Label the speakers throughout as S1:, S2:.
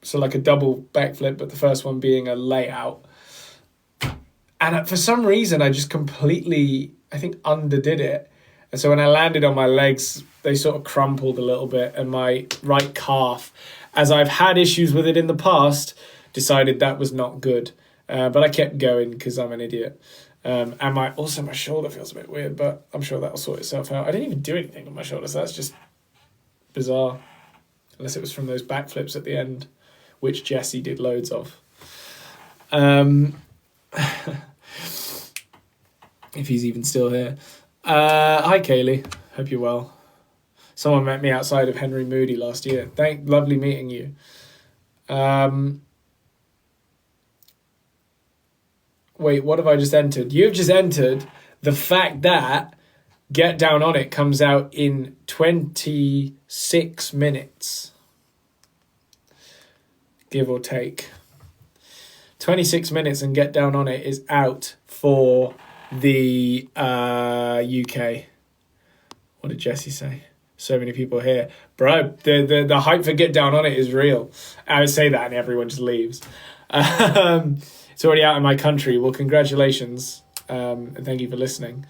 S1: So like a double backflip, but the first one being a layout. And for some reason, I just completely, I think, underdid it. And so when I landed on my legs, they sort of crumpled a little bit. And my right calf, as I've had issues with it in the past, decided that was not good. But I kept going because I'm an idiot. And my shoulder feels a bit weird, but I'm sure that'll sort itself out. I didn't even do anything on my shoulder, so that's just bizarre. Unless it was from those backflips at the end, which Jesse did loads of. If he's even still here. Hi, Kaylee. Hope you're well. Someone met me outside of Henry Moody last year. Lovely meeting you. Wait, what have I just entered? You've just entered the fact that Get Down On It comes out in 26 minutes. Give or take. 26 minutes and Get Down On It is out for the UK. What did Jesse say? So many people here. Bro, the hype for Get Down On It is real. I would say that and everyone just leaves. It's already out in my country. Well, congratulations. And thank you for listening.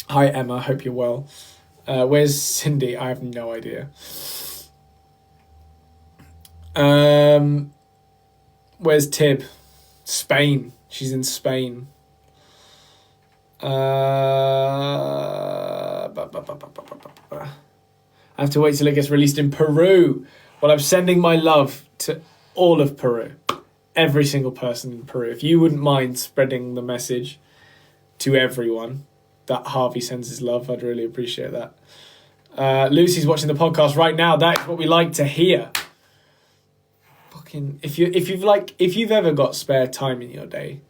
S1: Hi, Emma. Hope you're well. Where's Cindy? I have no idea. Where's Tib? Spain. She's in Spain. I have to wait till it gets released in Peru. Well, I'm sending my love to all of Peru. Every single person in Peru. If you wouldn't mind spreading the message to everyone that Harvey sends his love, I'd really appreciate that. Lucy's watching the podcast right now. That's what we like to hear. Fucking if you've ever got spare time in your day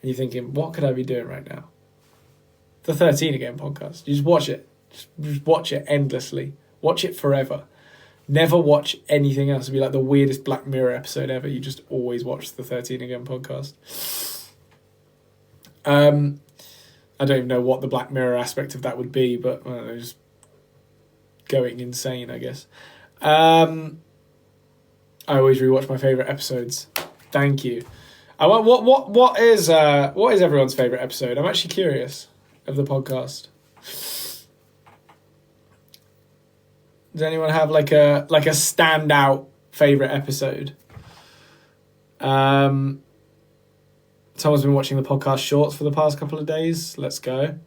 S1: and you're thinking, what could I be doing right now? The 13 Again podcast. You just watch it. Just watch it endlessly. Watch it forever. Never watch anything else. It'd be like the weirdest Black Mirror episode ever. You just always watch the 13 Again podcast. I don't even know what the Black Mirror aspect of that would be, but I don't know, just going insane, I guess. I always rewatch my favourite episodes. Thank you. What is everyone's favourite episode? I'm actually curious of the podcast. Does anyone have like a standout favourite episode? Someone's been watching the podcast shorts for the past couple of days. Let's go.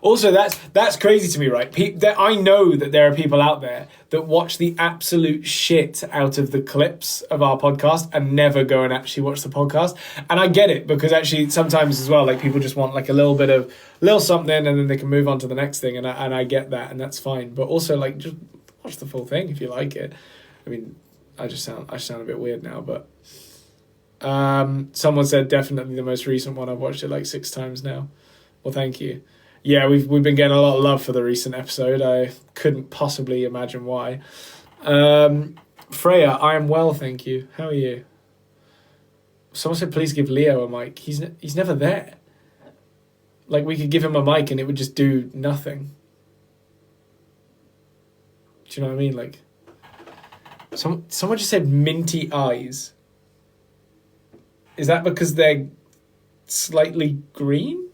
S1: Also, that's crazy to me, right? I know that there are people out there that watch the absolute shit out of the clips of our podcast and never go and actually watch the podcast. And I get it, because actually sometimes as well, like, people just want like a little something and then they can move on to the next thing. And I get that, and that's fine. But also, like, just watch the full thing if you like it. I mean, I sound a bit weird now, but someone said definitely the most recent one. I've watched it like 6 times now. Well, thank you. Yeah, we've been getting a lot of love for the recent episode. I couldn't possibly imagine why. Freya, I am well, thank you. How are you? Someone said please give Leo a mic. He's never there. Like, we could give him a mic and it would just do nothing. Do you know what I mean? Like, someone just said minty eyes. Is that because they're slightly green?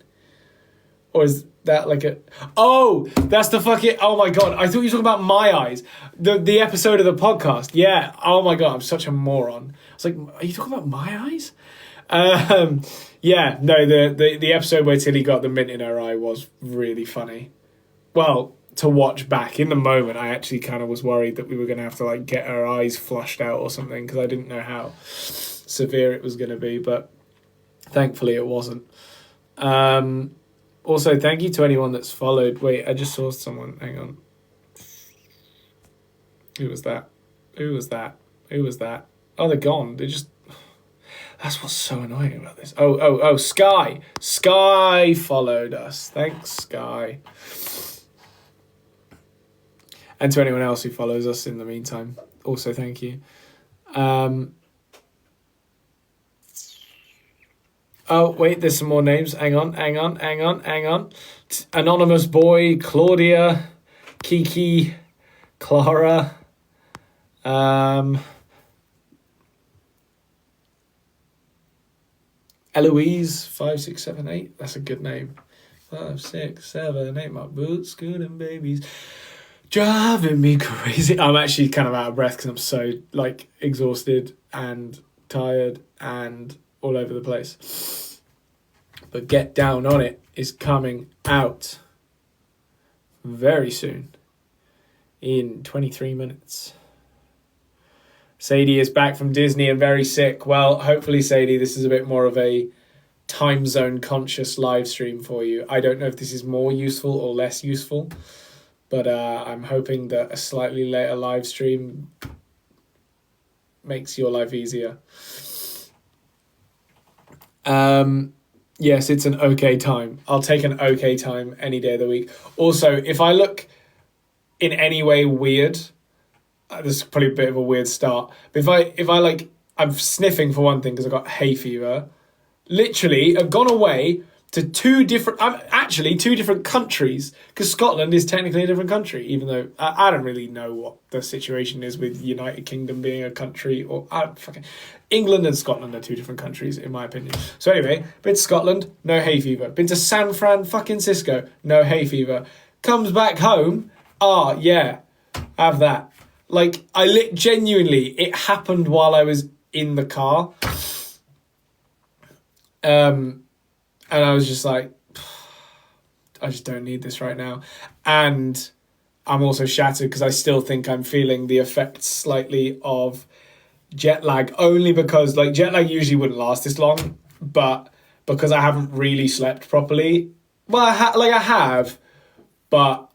S1: Or is that like a... Oh, that's the fucking... Oh my God. I thought you were talking about My Eyes. The episode of the podcast. Yeah. Oh my God. I'm such a moron. I was like, are you talking about My Eyes? Yeah. No, the episode where Tilly got the mint in her eye was really funny. Well, to watch back. In the moment, I actually kind of was worried that we were going to have to like get her eyes flushed out or something, because I didn't know how severe it was going to be. But thankfully it wasn't. Also, thank you to anyone that's followed. Wait, I just saw someone. Hang on. Who was that? Oh, they're gone. They just... That's what's so annoying about this. Oh, Sky. Sky followed us. Thanks, Sky. And to anyone else who follows us in the meantime, also thank you. Oh, wait, there's some more names. Hang on. Anonymous Boy, Claudia, Kiki, Clara, Eloise 5678. That's a good name. 5, 6, 7, 8. My boots, good and babies, driving me crazy. I'm actually kind of out of breath because I'm so like exhausted and tired and all over the place. But Get Down on It is coming out very soon, in 23 minutes. Sadie is back from Disney and very sick. Well, hopefully, Sadie, this is a bit more of a time zone conscious live stream for you. I don't know if this is more useful or less useful, but I'm hoping that a slightly later live stream makes your life easier. Yes, it's an okay time. I'll take an okay time any day of the week. Also, if I look in any way weird, this is probably a bit of a weird start, but if I like, I'm sniffing for one thing because I've got hay fever. Literally, I've gone away to two different countries, because Scotland is technically a different country, even though I don't really know what the situation is with United Kingdom being a country, or England and Scotland are two different countries, in my opinion. So anyway, been to Scotland, no hay fever. Been to San Francisco, no hay fever. Comes back home, yeah, have that. Like, genuinely, it happened while I was in the car. And I was just like, I just don't need this right now. And I'm also shattered because I still think I'm feeling the effects slightly of jet lag, only because like jet lag usually wouldn't last this long, but because I haven't really slept properly. Well, I have, but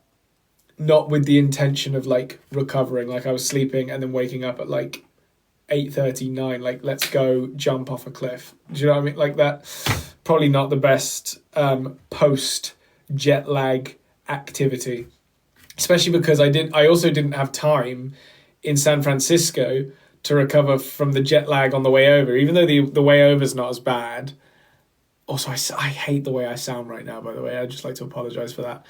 S1: not with the intention of like recovering. Like I was sleeping and then waking up at like 8:39, like let's go jump off a cliff. Do you know what I mean? Like that. Probably not the best post jet lag activity, especially because I also didn't have time in San Francisco to recover from the jet lag on the way over, even though the way over is not as bad. Also, I hate the way I sound right now, by the way. I'd just like to apologize for that.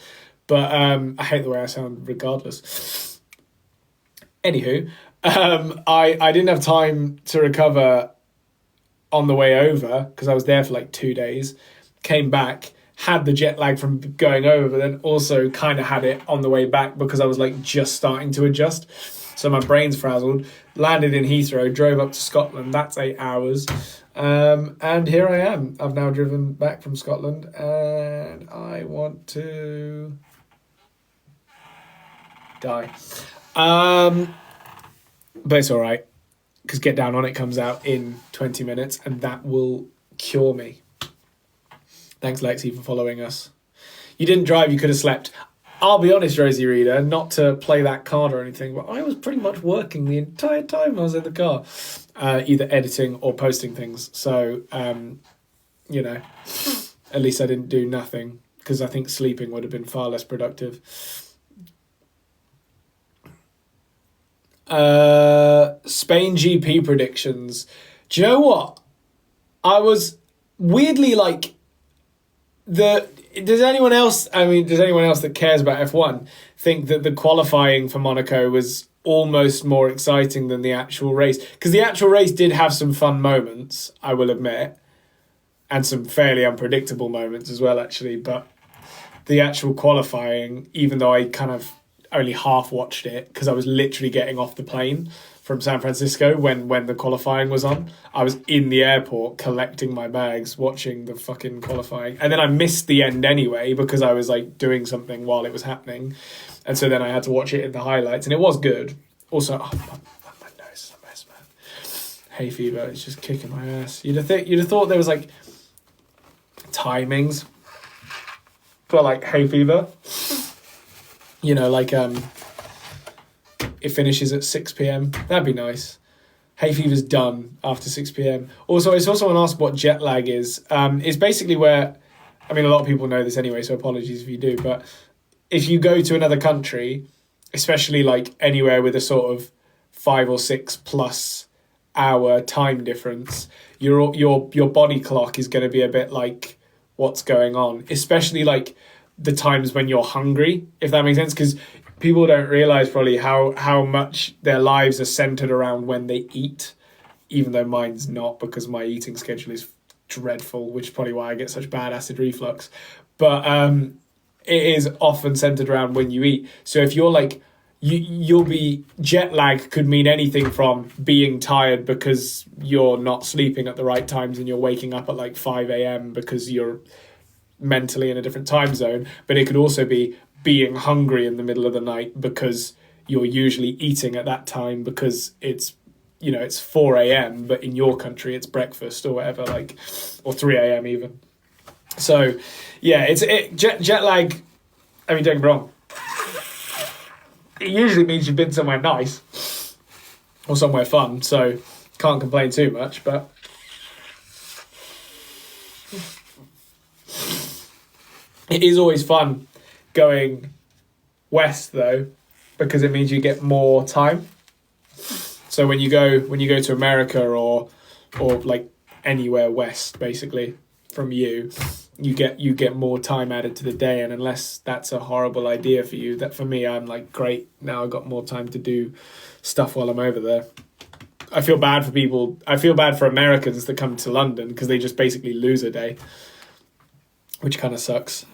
S1: But I hate the way I sound regardless. Anywho, I didn't have time to recover on the way over because I was there for like 2 days, came back, had the jet lag from going over, but then also kind of had it on the way back because I was like just starting to adjust. So my brain's frazzled, landed in Heathrow, drove up to Scotland. That's 8 hours. And here I am. I've now driven back from Scotland and I want to die. But it's all right, because Get Down on It comes out in 20 minutes and that will cure me. Thanks, Lexi, for following us. You didn't drive, you could have slept. I'll be honest, Rosie Reader, not to play that card or anything, but I was pretty much working the entire time I was in the car, either editing or posting things. So, you know, at least I didn't do nothing, because I think sleeping would have been far less productive. Spain GP predictions. Do you know what? I was weirdly like, does anyone else that cares about F1 think that the qualifying for Monaco was almost more exciting than the actual race? Because the actual race did have some fun moments, I will admit, and some fairly unpredictable moments as well, actually. But the actual qualifying, even though I kind of only half watched it because I was literally getting off the plane from San Francisco when the qualifying was on. I was in the airport collecting my bags, watching the fucking qualifying. And then I missed the end anyway because I was like doing something while it was happening. And so then I had to watch it in the highlights, and it was good. Also, my nose is a mess, man. Hay fever, it's just kicking my ass. You'd have thought there was like timings for like hay fever. You know, like it finishes at 6 p.m. That'd be nice. Hay fever's done after 6 p.m. Also, I saw someone ask what jet lag is. It's basically where, I mean, a lot of people know this anyway, so apologies if you do, but if you go to another country, especially like anywhere with a sort of 5 or 6 plus hour time difference, your body clock is going to be a bit like, what's going on? Especially like the times when you're hungry, if that makes sense, because people don't realize probably how much their lives are centered around when they eat, even though mine's not, because my eating schedule is dreadful, which is probably why I get such bad acid reflux. But it is often centered around when you eat. So if you're like, you'll be, jet lag could mean anything from being tired because you're not sleeping at the right times and you're waking up at like 5 a.m. because you're mentally in a different time zone. But it could also be being hungry in the middle of the night because you're usually eating at that time because it's, you know, it's 4 a.m. but in your country it's breakfast or whatever, like, or 3 a.m. even. So yeah, jet lag. I mean, don't get me wrong. It usually means you've been somewhere nice or somewhere fun, so can't complain too much, but it is always fun going west though, because it means you get more time. So when you go to America or like anywhere west, basically from you get more time added to the day, and unless that's a horrible idea for you, that for me, I'm like, great, now I've got more time to do stuff while I'm over there. I feel bad for people. I feel bad for Americans that come to London because they just basically lose a day, which kind of sucks.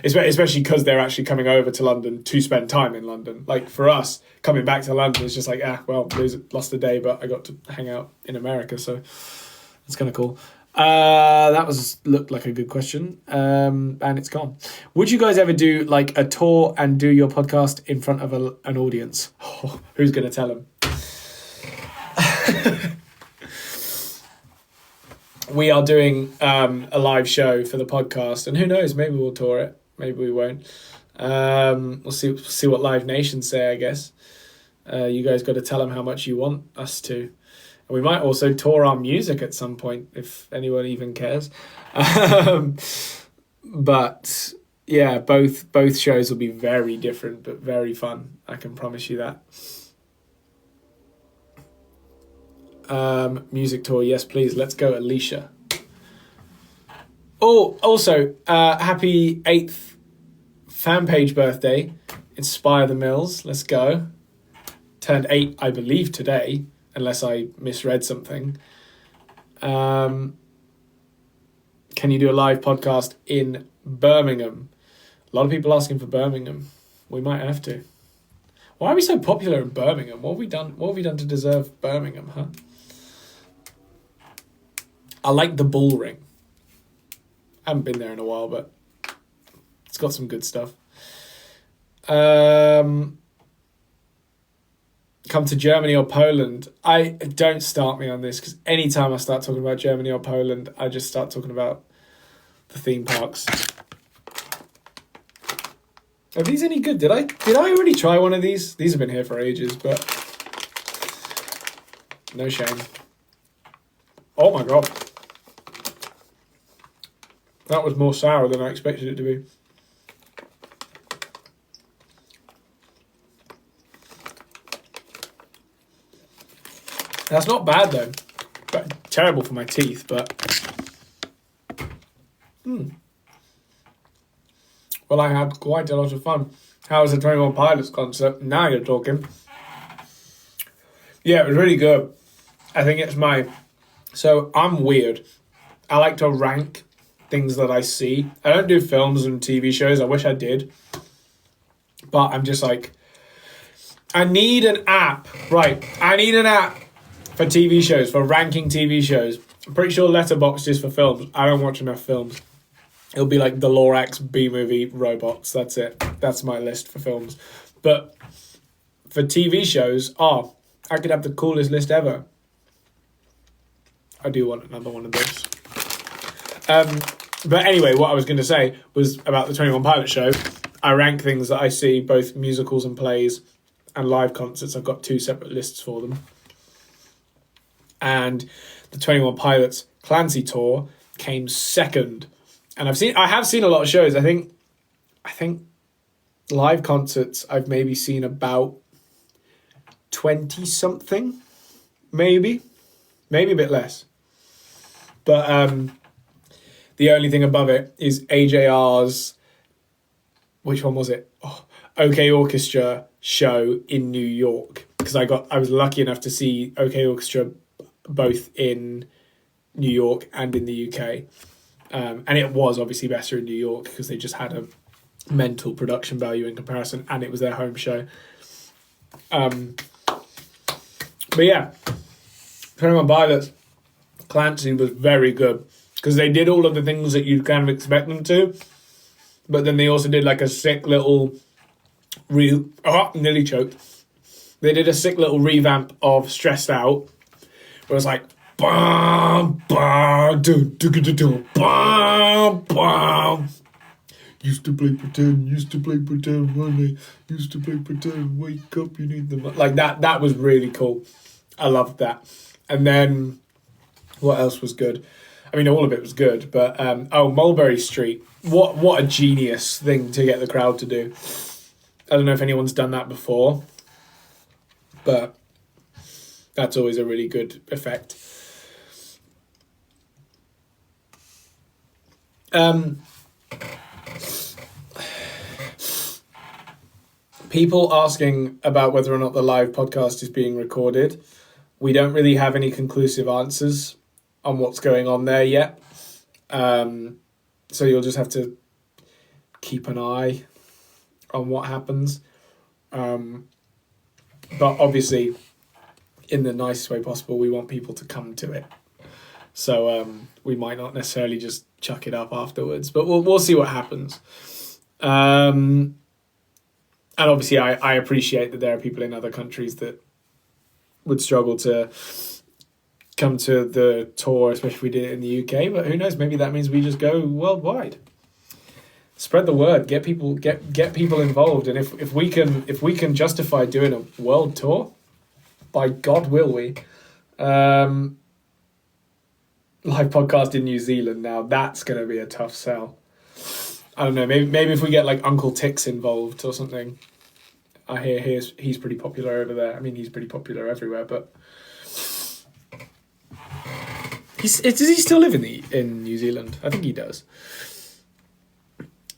S1: Especially because they're actually coming over to London to spend time in London. Like for us, coming back to London is just like, lost a day, but I got to hang out in America, so it's kind of cool. That looked like a good question, and it's gone. Would you guys ever do like a tour and do your podcast in front of an audience? Oh, who's going to tell them? We are doing a live show for the podcast, and who knows, maybe we'll tour it, maybe we won't. We'll see what Live Nation say, I guess. You guys got to tell them how much you want us to. And we might also tour our music at some point, if anyone even cares. But yeah, both shows will be very different, but very fun. I can promise you that. Music tour, yes please, let's go, Alicia. Oh, also, happy 8th fan page birthday, Inspire the Mills, let's go. Turned 8, I believe, today, unless I misread something. Can you do a live podcast in Birmingham? A lot of people asking for Birmingham. We might have to. Why are we so popular in Birmingham? What have we done to deserve Birmingham, huh? I like the Bull Ring. I haven't been there in a while, but it's got some good stuff. Come to Germany or Poland. Don't start me on this, because anytime I start talking about Germany or Poland, I just start talking about the theme parks. Are these any good? Did I already try one of these? These have been here for ages, but no shame. Oh my god. That was more sour than I expected it to be. That's not bad though. But terrible for my teeth, but well, I had quite a lot of fun. How was the 21 Pilots concert? Now you're talking. Yeah, it was really good. I think it's so I'm weird. I like to rank things that I see. I don't do films and TV shows. I wish I did. But I'm just like, I need an app. Right, I need an app for TV shows, for ranking TV shows. I'm pretty sure Letterboxd is for films. I don't watch enough films. It'll be like the Lorax, B-movie, Robots. That's it. That's my list for films. But for TV shows, I could have the coolest list ever. I do want another one of those. But anyway, what I was going to say was about the 21 Pilot show. I rank things that I see, both musicals and plays and live concerts. I've got 2 separate lists for them. And the 21 Pilots Clancy tour came second. And I have seen a lot of shows. I think live concerts I've maybe seen about 20 something, maybe a bit less. But the only thing above it is AJR's, which one was it? OK Orchestra show in New York, because I was lucky enough to see OK Orchestra both in New York and in the UK. And it was obviously better in New York because they just had a mental production value in comparison, and it was their home show. But yeah, Pentagon Pilots, Clancy was very good because they did all of the things that you'd kind of expect them to, but then they also did like a sick little nearly choked. They did a sick little revamp of Stressed Out, where it's like bam bam do do do do bam bam. Used to play pretend, money. Used to play pretend, wake up, you need the money. Like that. That was really cool. I loved that. And then, what else was good? I mean, all of it was good. But Mulberry Street. What a genius thing to get the crowd to do. I don't know if anyone's done that before, but that's always a really good effect. People asking about whether or not the live podcast is being recorded. We don't really have any conclusive answers on what's going on there yet. So you'll just have to keep an eye on what happens. But obviously, in the nicest way possible, we want people to come to it. So we might not necessarily just chuck it up afterwards, but we'll see what happens. And obviously, I appreciate that there are people in other countries that would struggle to come to the tour, especially if we did it in the UK. But who knows? Maybe that means we just go worldwide. Spread the word. Get people involved. And if we can justify doing a world tour, by God will we. Live podcast in New Zealand now. That's going to be a tough sell. I don't know, maybe if we get like Uncle Tix involved or something. I hear he's pretty popular over there. I mean, he's pretty popular everywhere, but does he still live in New Zealand? I think he does.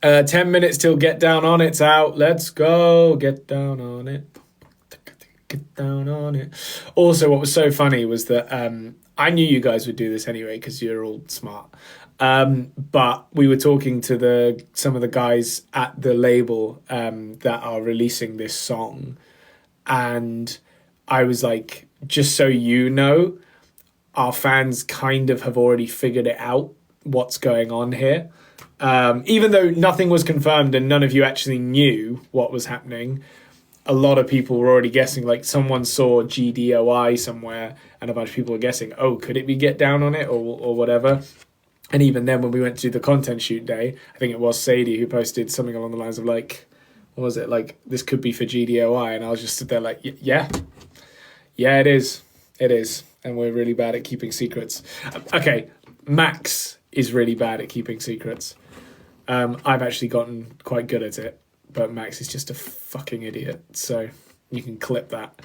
S1: 10 minutes till Get Down On It's out. Let's go. Get down on it. Get down on it. Also, what was so funny was that I knew you guys would do this anyway because you're all smart. But we were talking to some of the guys at the label that are releasing this song, and I was like, just so you know, our fans kind of have already figured it out what's going on here. Even though nothing was confirmed and none of you actually knew what was happening, a lot of people were already guessing. Like someone saw GDOI somewhere and a bunch of people were guessing, oh, could it be Get Down On It or whatever. And even then, when we went to the content shoot day, I think it was Sadie who posted something along the lines of like, what was it? Like, this could be for GDOI. And I was just stood there like, yeah, it is. It is. And we're really bad at keeping secrets. Okay, Max is really bad at keeping secrets. I've actually gotten quite good at it, but Max is just a fucking idiot. So you can clip that.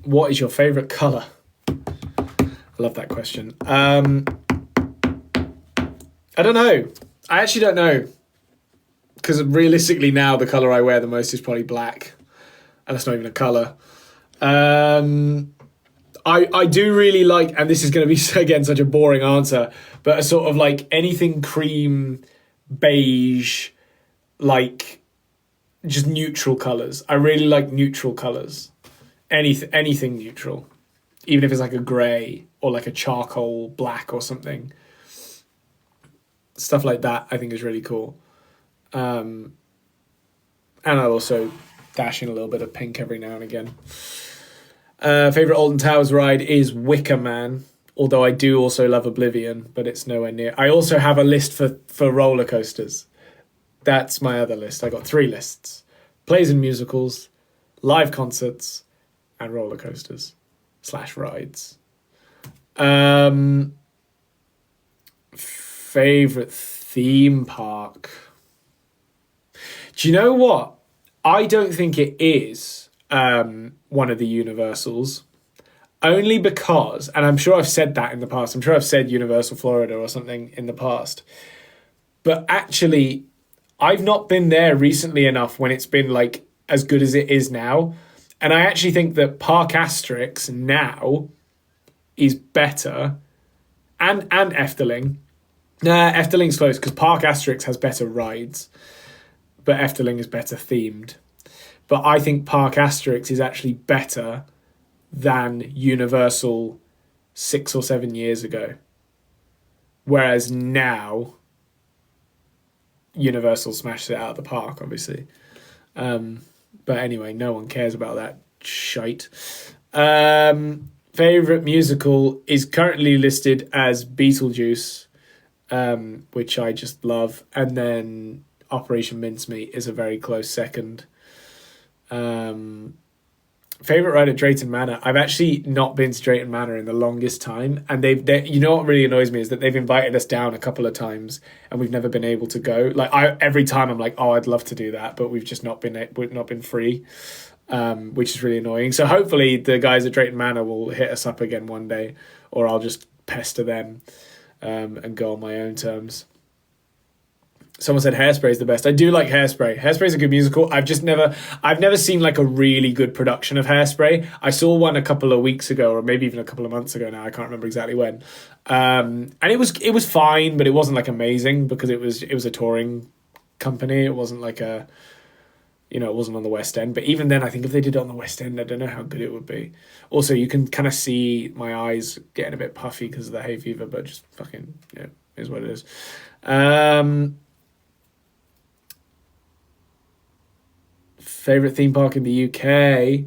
S1: What is your favourite colour? I love that question. I don't know. I actually don't know. Because realistically now, the colour I wear the most is probably black. And that's not even a colour. I do really like, and this is going to be, again, such a boring answer, but a sort of like anything cream, beige, like just neutral colours. I really like neutral colours. Anything neutral, even if it's like a grey or like a charcoal black or something. Stuff like that I think is really cool. And I'll also dash in a little bit of pink every now and again. Favourite Alton Towers ride is Wicker Man, although I do also love Oblivion, but it's nowhere near. I also have a list for roller coasters. That's my other list. I got 3 lists: plays and musicals, live concerts, and roller coasters / rides. Favorite theme park. Do you know what? I don't think it is one of the Universals, only because, and I'm sure I've said that in the past, I'm sure I've said Universal Florida or something in the past, but actually I've not been there recently enough when it's been like as good as it is now. And I actually think that Park Asterix now is better, and Efteling. Nah, Efteling's close because Park Asterix has better rides, but Efteling is better themed. But I think Park Asterix is actually better than Universal 6 or 7 years ago. Whereas now, Universal smashed it out of the park, obviously. But anyway, no one cares about that shite. Favorite musical is currently listed as Beetlejuice, which I just love. And then Operation Mincemeat is a very close second. Favorite ride at Drayton Manor. I've actually not been to Drayton Manor in the longest time, and they you know what really annoys me is that they've invited us down a couple of times and we've never been able to go. Like every time I'm like, oh, I'd love to do that, but we've just not been free, which is really annoying. So hopefully the guys at Drayton Manor will hit us up again one day, or I'll just pester them and go on my own terms. Someone said Hairspray is the best. I do like Hairspray. Hairspray is a good musical. I've never seen like a really good production of Hairspray. I saw one a couple of weeks ago, or maybe even a couple of months ago now. I can't remember exactly when. And it was fine, but it wasn't like amazing because it was a touring company. It wasn't like it wasn't on the West End. But even then, I think if they did it on the West End, I don't know how good it would be. Also, you can kind of see my eyes getting a bit puffy because of the hay fever, but just fucking, is what it is. Favorite theme park in the UK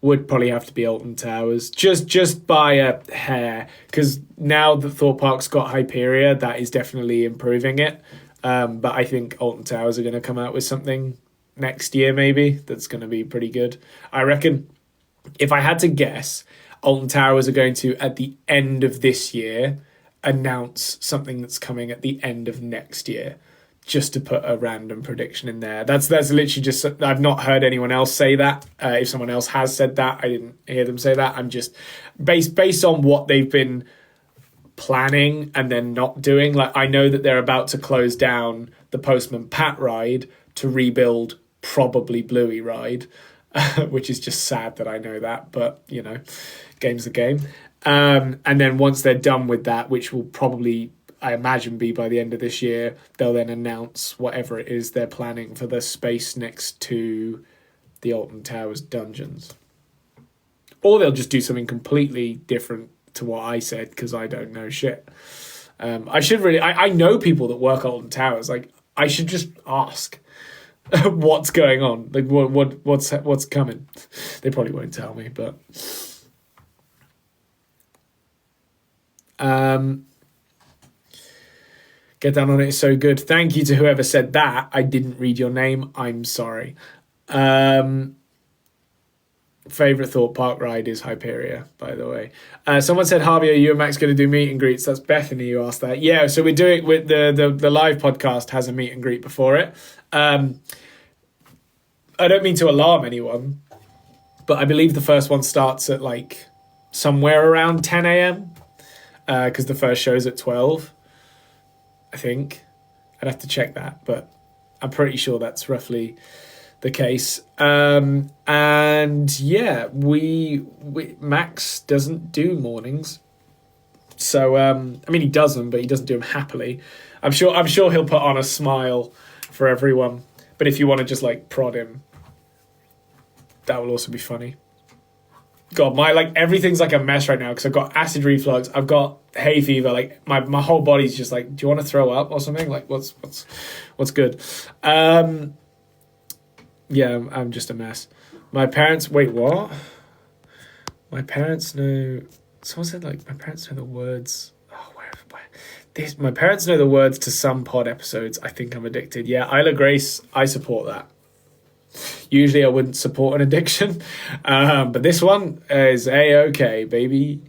S1: would probably have to be Alton Towers, just by a hair, because now that Thorpe Park's got Hyperia, that is definitely improving it. But I think Alton Towers are going to come out with something next year, maybe, that's going to be pretty good. I reckon, if I had to guess, Alton Towers are going to, at the end of this year, announce something that's coming at the end of next year. Just to put a random prediction in there. That's literally just, I've not heard anyone else say that. If someone else has said that, I didn't hear them say that. I'm just, based on what they've been planning and then not doing. Like, I know that they're about to close down the Postman Pat ride to rebuild probably Bluey ride, which is just sad that I know that, but, game's the game. And then once they're done with that, which will probably, I imagine, be by the end of this year, they'll then announce whatever it is they're planning for the space next to the Alton Towers dungeons. Or they'll just do something completely different to what I said, because I don't know shit. I know people that work at Alton Towers. Like, I should just ask what's going on. Like, what's coming. They probably won't tell me, but... Get Down on It is so good. Thank you to whoever said that. I didn't read your name. I'm sorry. Favorite Thorpe Park ride is Hyperia, by the way. Someone said, Harvey, are you and Max going to do meet and greets? That's Bethany who asked that. Yeah, so we're doing with the live podcast has a meet and greet before it. I don't mean to alarm anyone, but I believe the first one starts at like somewhere around 10 a.m. Because the first show's at 12. I think. I'd have to check that, but I'm pretty sure that's roughly the case. And yeah, we Max doesn't do mornings. So I mean, he does them, but he doesn't do them happily. I'm sure he'll put on a smile for everyone. But if you want to just like prod him, that will also be funny. God, everything's like a mess right now because I've got acid reflux, I've got hay fever, like my whole body's just like, do you want to throw up or something? Like, what's good? Yeah, I'm just a mess. My parents, wait, what? My parents know, someone said like, my parents know the words. Oh, where my parents know the words to some pod episodes. I think I'm addicted. Yeah, Isla Grace, I support that. Usually I wouldn't support an addiction, but this one is A-okay, baby.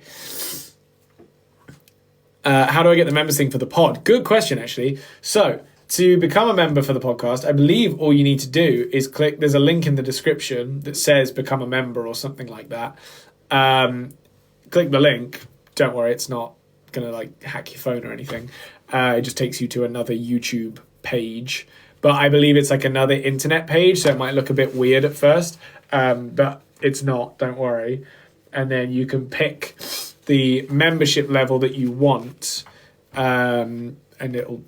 S1: How do I get the members thing for the pod? Good question, actually. So, to become a member for the podcast, I believe all you need to do is click, there's a link in the description that says become a member or something like that. Click the link. Don't worry, it's not going to like hack your phone or anything. It just takes you to another YouTube page. but I believe it's like another internet page, so it might look a bit weird at first, but it's not, don't worry. And then you can pick the membership level that you want, and it'll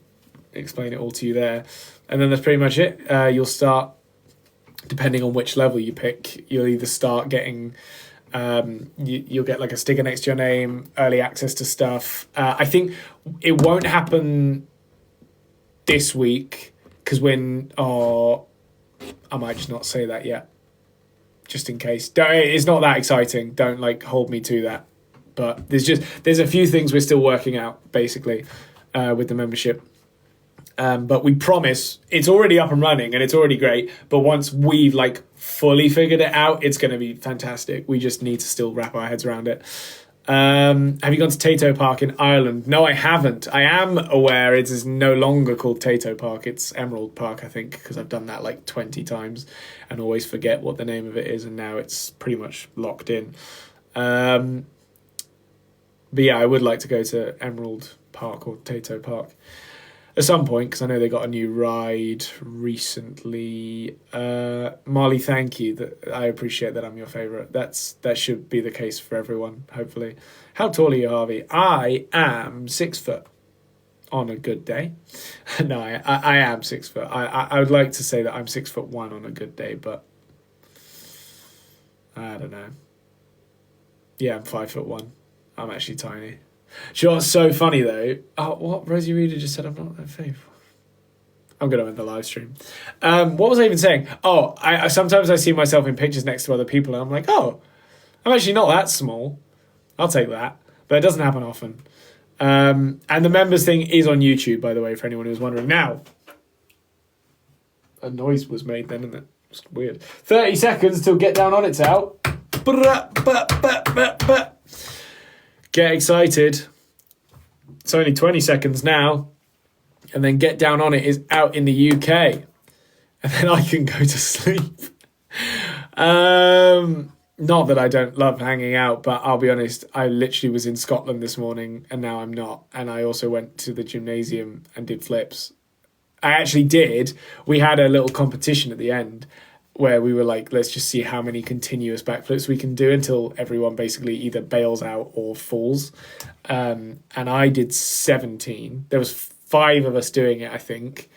S1: explain it all to you there. And then that's pretty much it. You'll start, depending on which level you pick, you'll either start getting, you'll get like a sticker next to your name, early access to stuff. I think it won't happen this week, because I might just not say that yet, just in case. It's not that exciting. Don't like hold me to that. But there's a few things we're still working out, basically, with the membership. But we promise it's already up and running and it's already great. But once we've like fully figured it out, it's going to be fantastic. We just need to still wrap our heads around it. Have you gone to Tato Park in Ireland? No, I haven't. I am aware it is no longer called Tato Park. It's Emerald Park, I think, because I've done that like 20 times and always forget what the name of it is. And now it's pretty much locked in. But yeah, I would like to go to Emerald Park or Tato Park at some point, because I know they got a new ride recently. Marley, thank you. I appreciate that I'm your favourite. That should be the case for everyone, hopefully. How tall are you, Harvey? I am 6 foot on a good day. No, I am 6 foot. I would like to say that I'm 6'1" on a good day, but I don't know. Yeah, I'm 5'1". I'm actually tiny. Do you know what's so funny though? Oh, what Rosie Reader just said, I'm not that faithful. I'm going to end the live stream. What was I even saying? Oh, I sometimes I see myself in pictures next to other people and I'm like, oh, I'm actually not that small. I'll take that. But it doesn't happen often. And the members thing is on YouTube, by the way, for anyone who's wondering. Now, a noise was made then, isn't it? It's weird. 30 seconds till Get Down On It's out. Get excited. It's only 20 seconds now. And then Get Down On It is out in the UK. And then I can go to sleep. Not that I don't love hanging out, but I'll be honest, I literally was in Scotland this morning and now I'm not. And I also went to the gymnasium and did flips. I actually did. We had a little competition at the end where we were like, let's just see how many continuous backflips we can do until everyone basically either bails out or falls. And I did 17. There was 5 of us doing it, I think.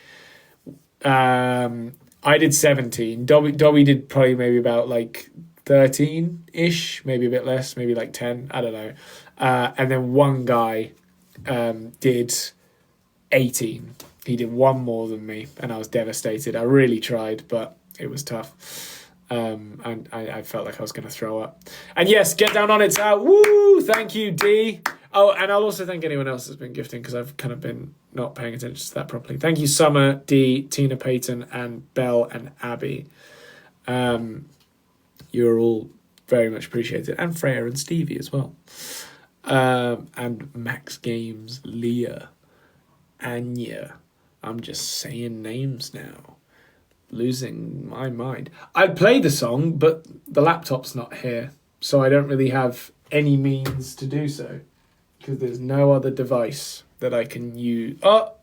S1: I did 17. Dobby did probably maybe about like 13-ish, maybe a bit less, maybe like 10. I don't know. And then one guy did 18. He did one more than me, and I was devastated. I really tried, but it was tough. And I felt like I was going to throw up. And yes, Get Down On It's out. Woo! Thank you, D. Oh, and I'll also thank anyone else that's been gifting, because I've kind of been not paying attention to that properly. Thank you, Summer, D, Tina Payton, and Belle and Abby. You're all very much appreciated. And Freya and Stevie as well. And Max Games, Leah, Anya. I'm just saying names now. Losing my mind. I'd play the song, but the laptop's not here, so I don't really have any means to do so, because there's no other device that I can use. Oh,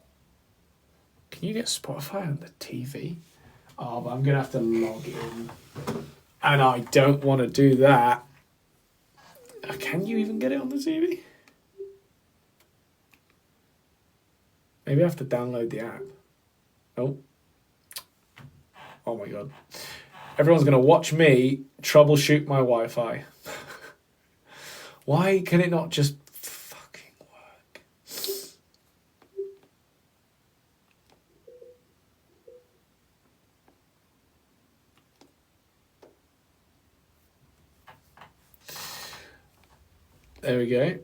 S1: can you get Spotify on the TV? Oh, but I'm gonna have to log in, and I don't want to do that. Can you even get it on the TV? Maybe I have to download the app. Nope. Oh my God. Everyone's going to watch me troubleshoot my Wi-Fi. Why can it not just fucking work? There we go.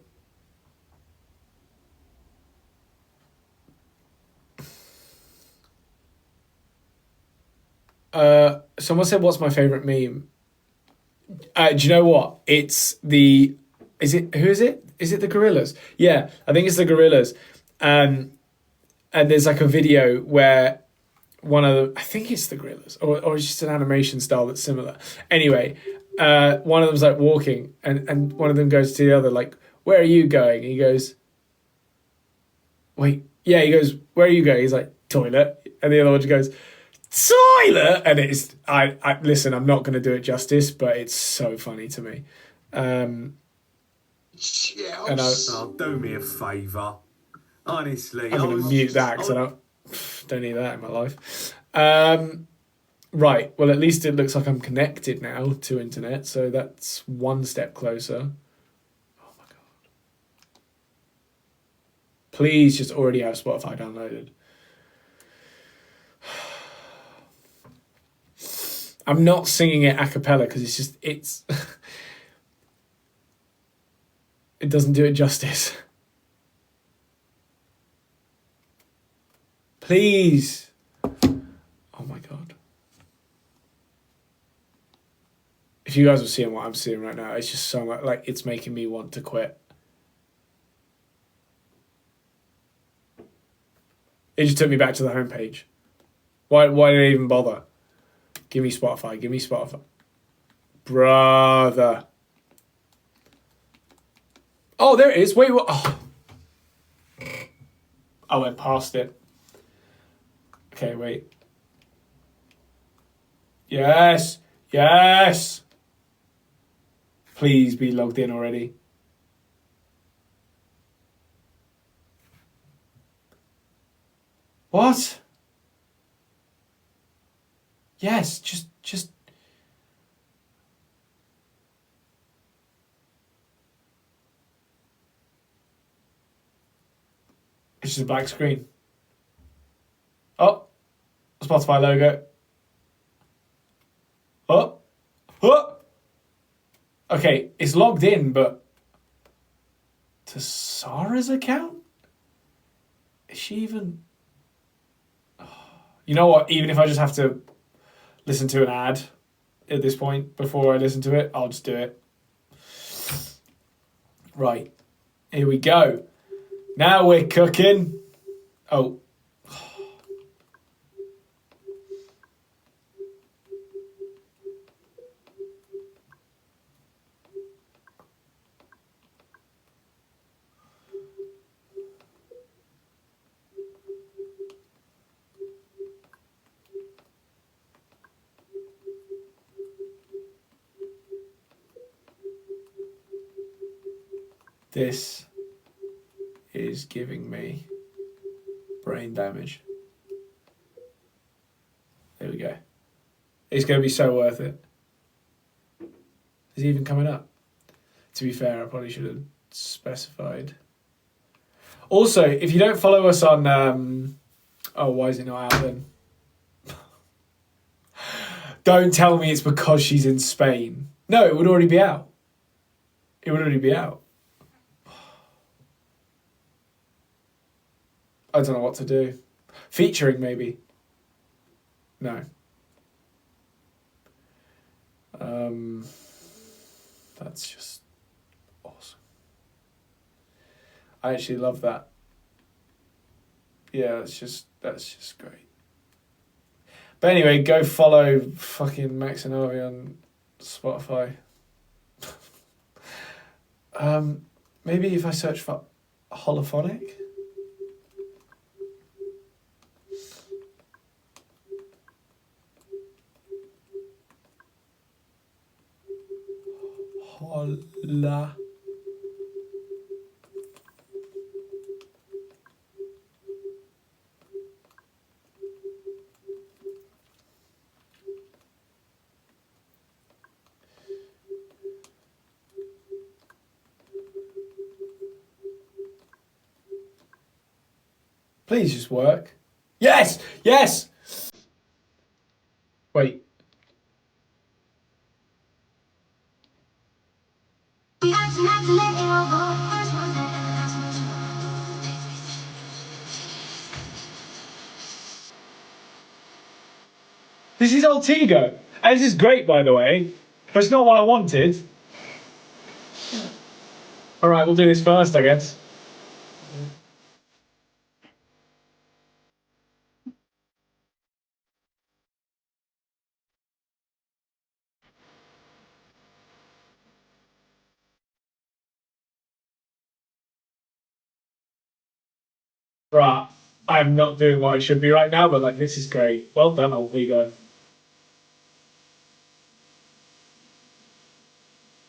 S1: Someone said, what's my favorite meme? Do you know what? It's who is it? Is it the Gorillas? Yeah, I think it's the Gorillas. And there's like a video where I think it's the Gorillas, or it's just an animation style that's similar. Anyway, one of them's like walking and one of them goes to the other, like, where are you going? And he goes, wait, yeah, he goes, where are you going? He's like, toilet. And the other one just goes, toilet! And it's, I listen, I'm not going to do it justice, but it's so funny to me. And
S2: do me a favour. Honestly,
S1: I'm going to mute that because I don't need that in my life. Right, well, at least it looks like I'm connected now to internet, so that's one step closer. Oh my God. Please just already have Spotify downloaded. I'm not singing it a cappella because it's it doesn't do it justice. Please. Oh my God. If you guys are seeing what I'm seeing right now, it's just so much, like, it's making me want to quit. It just took me back to the homepage. Why did I even bother? Give me Spotify. Give me Spotify. Brother. Oh, there it is. Wait, what? Oh. I went past it. Okay, wait. Yes. Yes. Please be logged in already. What? Yes, just. It's just a black screen. Oh, Spotify logo. Oh, oh. Okay, it's logged in, but to Sarah's account? Is she even? You know what? Even if I just have to listen to an ad at this point before I listen to it, I'll just do it. Right, here we go. Now we're cooking. Oh. This is giving me brain damage. There we go. It's going to be so worth it. Is it even coming up? To be fair, I probably should have specified. Also, if you don't follow us on... oh, why is it not out then? Don't tell me it's because she's in Spain. No, it would already be out. It would already be out. I don't know what to do. Featuring, maybe. No. That's just awesome. I actually love that. Yeah, that's just great. But anyway, go follow fucking Max and Harvey on Spotify. Maybe if I search for holophonic. Hola. Please just work. Yes! Yes! Wait. This is Altigo. And this is great, by the way. But it's not what I wanted. Alright, we'll do this first, I guess. Right. I'm not doing what I should be right now, but like this is great. Well done, old Vigo.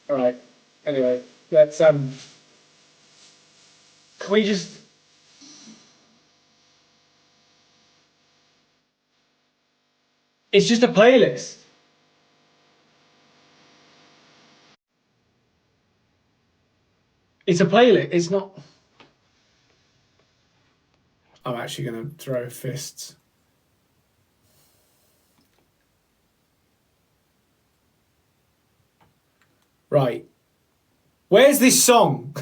S1: All right. Anyway, let's Can we just? It's just a playlist. It's a playlist. It's not. I'm actually gonna throw fists. Right. Where's this song?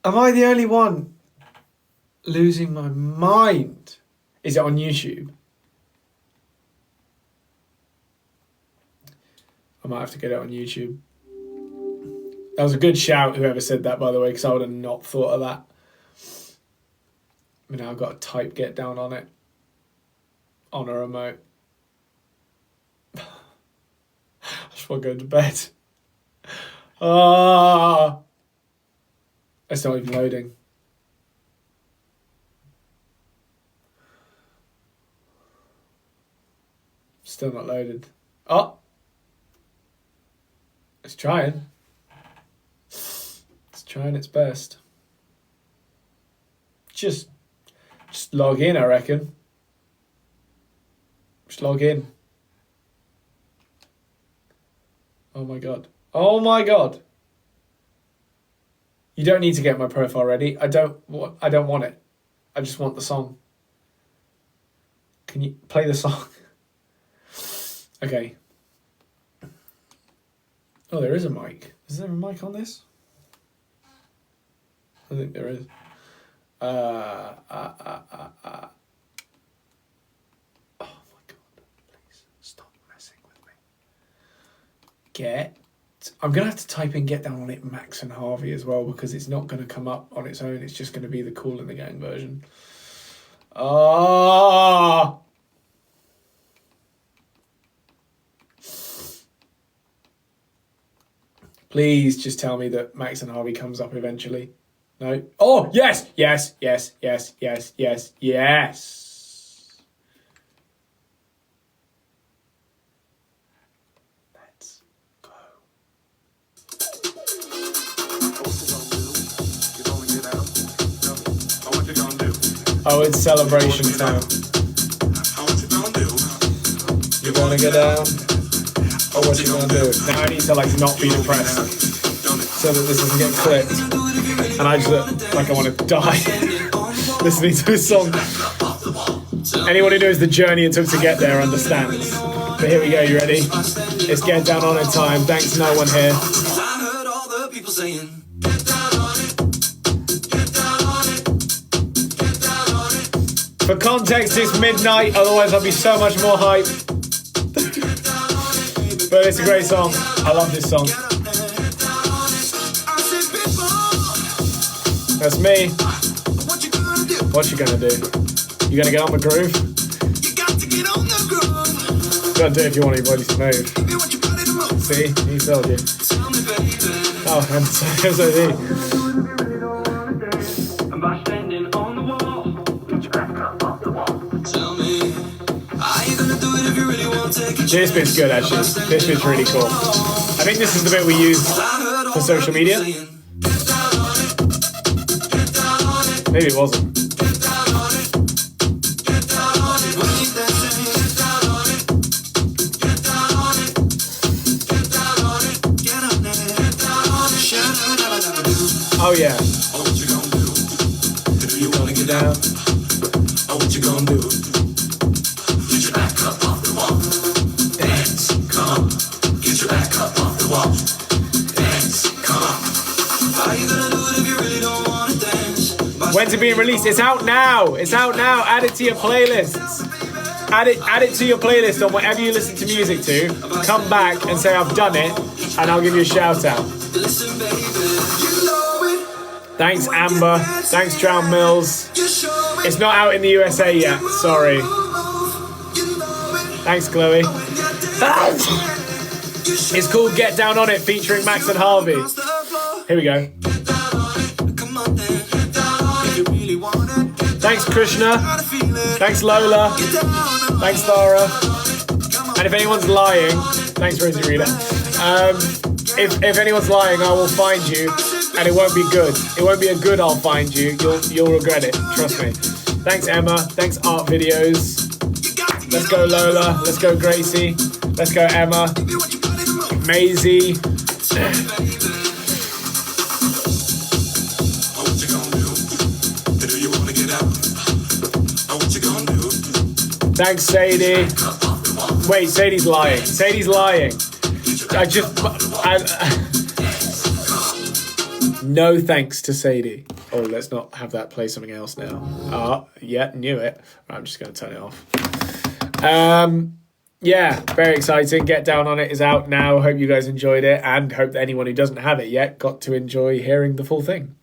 S1: Am I the only one losing my mind? Is it on YouTube? I might have to get it on YouTube. That was a good shout, whoever said that, by the way, because I would have not thought of that. I mean, I've got to type get down on it. On a remote. I just want to go to bed. Ah! It's not even loading. Still not loaded. Oh! It's trying. It's trying its best. Just log in, I reckon. Just log in. Oh my god. Oh my god. You don't need to get my profile ready. I don't want it. I just want the song. Can you play the song? Okay. Oh, there is a mic. Is there a mic on this? I think there is. Oh my god. Please stop messing with me. I'm going to have to type in get down on it Max and Harvey as well, because it's not going to come up on its own. It's just going to be the Cool in the Gang version. Ah! Please just tell me that Max and Harvey comes up eventually. No? Oh, yes, yes, yes, yes, yes, yes, yes. Let's go. Oh, it's celebration time. You're gonna get down? Oh, what you gonna do? Now I need to like not be depressed so that this doesn't get clipped. And I just look like I want to die listening to this song. Anyone who knows the journey it took to get there understands. But here we go, you ready? It's get down on it time. Thanks no one here. For context, it's midnight, otherwise I'll be so much more hype. But it's a great song. I love this song. That's me. What you gonna do? You gonna get on the groove? You gotta do it if you want your body to move. See? He told you. Oh, and so he. This bit's good, actually. This bit's really cool. I think this is the bit we use for social media. Maybe it wasn't. Oh yeah. Oh, what you gonna do? If you wanna get down. Oh, what you gonna do? Get your back up off the wall. Dance, come on. Get your back up off the wall. Dance, come on. How you gonna do it if you really don't wanna dance? When's it being released? It's out now. It's out now. Add it to your playlists. Add it to your playlist on whatever you listen to music to. Come back and say I've done it, and I'll give you a shout out. Thanks Amber. Thanks Drown Mills. It's not out in the USA yet. Sorry. Thanks Chloe. It's called Get Down On It featuring Max and Harvey. Here we go. Thanks Krishna. Thanks Lola. Thanks Thara. And if anyone's lying, thanks Rosie Rita. If anyone's lying, I will find you, and it won't be good. It won't be a good I'll find you. You'll regret it. Trust me. Thanks Emma. Thanks Art Videos. Let's go Lola. Let's go Gracie. Let's go Emma. Maisie. Thanks Sadie. Wait, Sadie's lying. Sadie's lying. No thanks to Sadie. Oh, let's not have that play something else now. Yeah, knew it. I'm just going to turn it off. Yeah, very exciting. Get Down On It is out now. Hope you guys enjoyed it, and hope that anyone who doesn't have it yet got to enjoy hearing the full thing.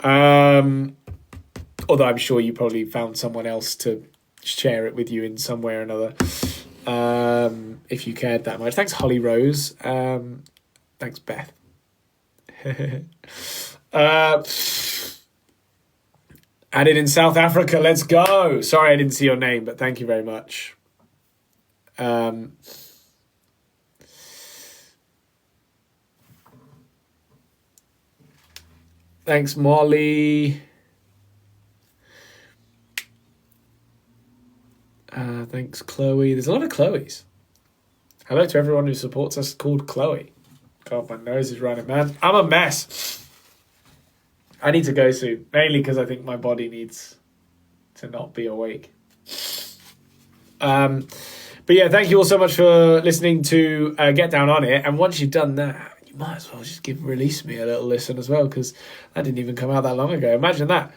S1: Although I'm sure you probably found someone else to share it with you in some way or another. If you cared that much. Thanks Holly Rose. Thanks Beth. Added in South Africa, let's go. Sorry I didn't see your name, but thank you very much. Thanks Molly. Thanks Chloe. There's a lot of Chloes. Hello to everyone who supports us called Chloe. God, my nose is running, man. I'm a mess. I need to go soon. Mainly because I think my body needs to not be awake. But yeah, thank you all so much for listening to Get Down On It. And once you've done that, you might as well just release me a little listen as well, because that didn't even come out that long ago. Imagine that.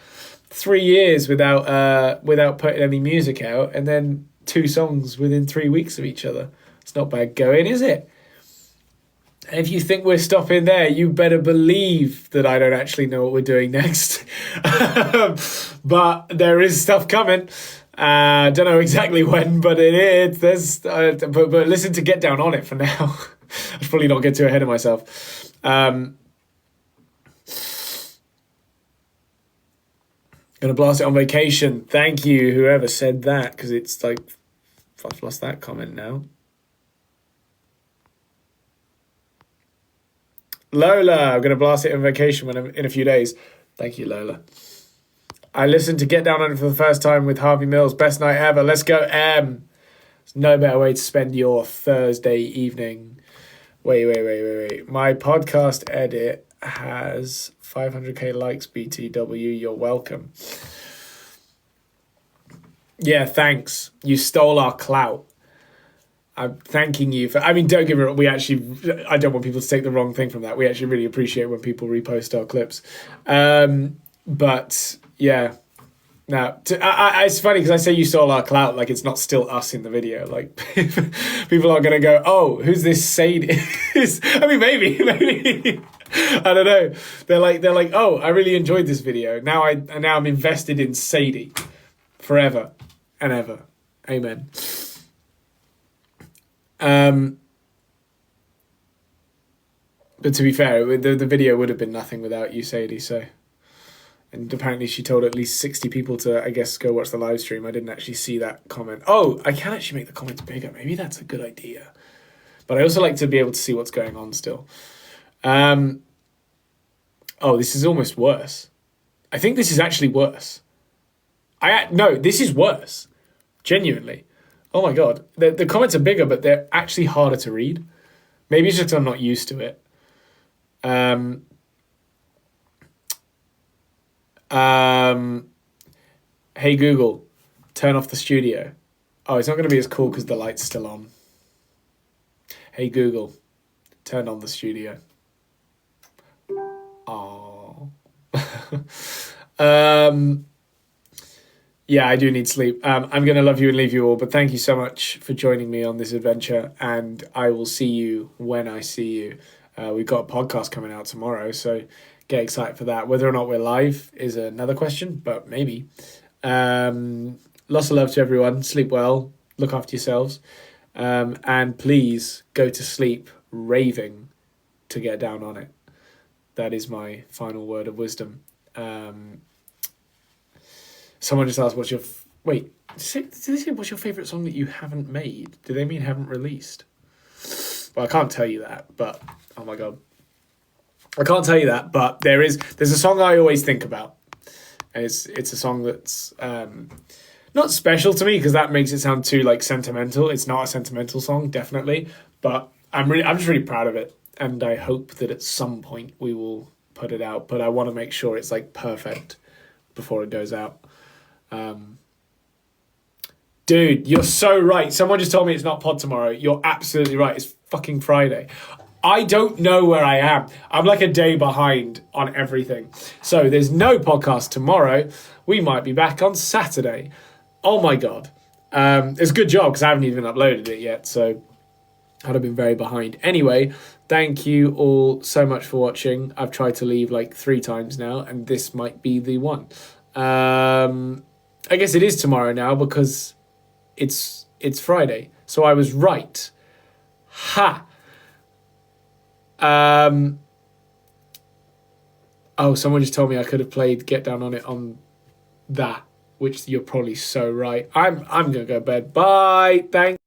S1: 3 years without putting any music out, and then 2 songs within 3 weeks of each other. It's not bad going, is it? And if you think we're stopping there, you better believe that I don't actually know what we're doing next. But there is stuff coming. Don't know exactly when, but it is. But listen to Get Down On It for now. I should probably not get too ahead of myself. Gonna blast it on vacation. Thank you, whoever said that, because it's like I've lost that comment now. Lola, I'm gonna blast it on vacation when I'm in a few days. Thank you, Lola. I listened to Get Down On It for the first time with Harvey Mills. Best night ever. Let's go, Em. There's no better way to spend your Thursday evening. Wait. My podcast edit has 500k likes, BTW. You're welcome. Yeah, thanks. You stole our clout. I'm thanking you for... I mean, don't get me wrong. I don't want people to take the wrong thing from that. We actually really appreciate when people repost our clips. But, yeah. Now, it's funny because I say you stole our clout like it's not still us in the video. Like, people are going to go, oh, who's this Sadie? I mean, maybe. I don't know. They're like, oh, I really enjoyed this video. Now I'm invested in Sadie forever and ever. Amen. But to be fair, the video would have been nothing without you, Sadie. So, and apparently she told at least 60 people to, I guess, go watch the live stream. I didn't actually see that comment. Oh, I can actually make the comments bigger. Maybe that's a good idea. But I also like to be able to see what's going on still. Oh, this is almost worse. I think this is actually worse. No, this is worse. Genuinely. Oh my God. The comments are bigger, but they're actually harder to read. Maybe it's just I'm not used to it. Hey Google, turn off the studio. Oh, it's not going to be as cool because the light's still on. Hey Google, turn on the studio. Oh. Yeah, I do need sleep. I'm going to love you and leave you all, but thank you so much for joining me on this adventure, and I will see you when I see you. We've got a podcast coming out tomorrow, so get excited for that. Whether or not we're live is another question, but maybe. Lots of love to everyone. Sleep well. Look after yourselves. And please go to sleep raving to get down on it. That is my final word of wisdom. Someone just asked, "What's your wait?" Did they say what's your favorite song that you haven't made? Do they mean haven't released? Well, I can't tell you that, but oh my god, I can't tell you that. But there's a song I always think about, and it's a song that's not special to me because that makes it sound too like sentimental. It's not a sentimental song, definitely, but I'm just really proud of it, and I hope that at some point we will put it out. But I want to make sure it's like perfect before it goes out. Dude, you're so right. Someone just told me it's not pod tomorrow. You're absolutely right. It's fucking Friday. I don't know where I am. I'm like a day behind on everything. So there's no podcast tomorrow. We might be back on Saturday. Oh my God. It's a good job because I haven't even uploaded it yet. So I'd have been very behind. Anyway, thank you all so much for watching. I've tried to leave like 3 times now, and this might be the one. I guess it is tomorrow now because it's Friday. So I was right. Ha! Oh, someone just told me I could have played Get Down on It on that, which you're probably so right. I'm gonna go to bed. Bye. Thanks.